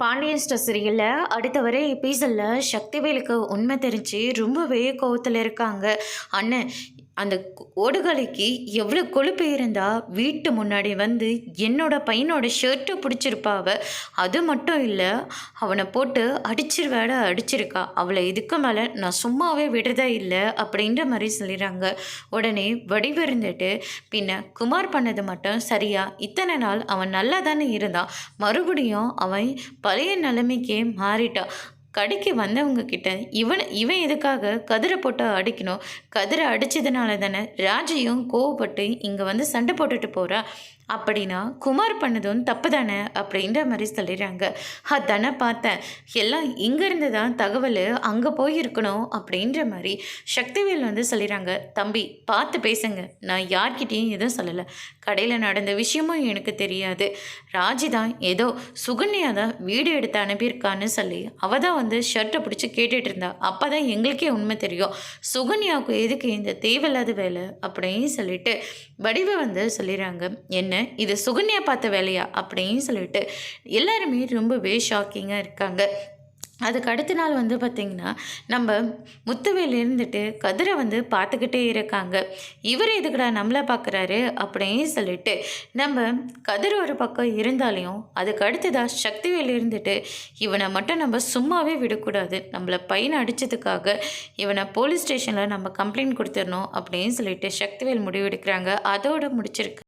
Pandian store சீரியலில் அடுத்த வர எபிசோடில் சக்திவேலுக்கு உண்மை தெரிஞ்சு ரொம்பவே கோவத்தில் இருக்காங்க. அண்ணன் அந்த ஓடுகாலிக்கு எவ்வளோ கொழுப்பு இருந்தால் வீட்டு முன்னாடி வந்து என்னோட பையனோட ஷர்ட்டை பிடிச்சிருப்பாவ. அது மட்டும் இல்லை, அவனை போட்டு அடிச்சிருக்கா. அவளை இதுக்கு மேலே நான் சும்மாவே விடுறதா இல்லை அப்படின்ற மாதிரி சொல்லிடுறாங்க. உடனே வடிவு இருந்துட்டு, பின்ன குமார் பண்ணது மட்டும் சரியா? இத்தனை நாள் அவன் நல்லா தானே இருந்தான், மறுபடியும் அவன் பழைய நிலைமைக்கே மாறிட்டான். கடைக்கு வந்தவங்க கிட்ட இவன் எதுக்காக கதிரை போட்டு அடிக்கணும்? கதிரை அடித்ததுனால தானே ராஜையும் கோவப்பட்டு இங்கே வந்து சண்டை போட்டுட்டு போகிறா. அப்படின்னா குமார் பண்ணதும் தப்பு தானே அப்படின்ற மாதிரி சொல்லிடுறாங்க. அதானே பார்த்தேன், எல்லாம் இங்கேருந்து தான் தகவல் அங்கே போயிருக்கணும் அப்படின்ற மாதிரி சக்திவேல் வந்து சொல்லிடுறாங்க. தம்பி பார்த்து பேசுங்க, நான் யார்கிட்டையும் எதுவும் சொல்லலை. கடையில் நடந்த விஷயமும் எனக்கு தெரியாது. ராஜி தான் ஏதோ சுகன்யா தான் வீடியோ எடுத்து அனுப்பியிருக்கான்னு சொல்லி அவள் தான் வந்து ஷர்ட்டை பிடிச்சி கேட்டுட்டு இருந்தா. அப்போ தான் எங்களுக்கே உண்மை தெரியும், சுகன்யாவுக்கு எதுக்கு இந்த தேவையில்லாத வேலை அப்படின்னு சொல்லிட்டு வடிவை வந்து சொல்லிடுறாங்க. என்ன இது சுகன்யா பார்த்த வேலையா அப்படின்னு சொல்லிட்டு எல்லாருமே ரொம்பவே ஷாக்கிங்காக இருக்காங்க. அதுக்கு அடுத்த நாள் வந்து பார்த்திங்கன்னா, நம்ம முத்துவேல் இருந்துட்டு கதிரை வந்து பார்த்துக்கிட்டே இருக்காங்க. இவர் எதுக்குடா நம்மளை பார்க்குறாரு அப்படின்னு சொல்லிட்டு நம்ம கதிர் ஒரு பக்கம் இருந்தாலையும் அதுக்கு அடுத்ததாக சக்திவேல் இருந்துட்டு இவனை மட்டும் நம்ம சும்மாவே விடக்கூடாது, நம்மளை பையனை அடித்ததுக்காக இவனை போலீஸ் ஸ்டேஷனில் நம்ம கம்ப்ளைண்ட் கொடுத்துடணும் அப்படின்னு சொல்லிட்டு சக்திவேல் முடிவெடுக்கிறாங்க. அதோடு முடிச்சிருக்கு.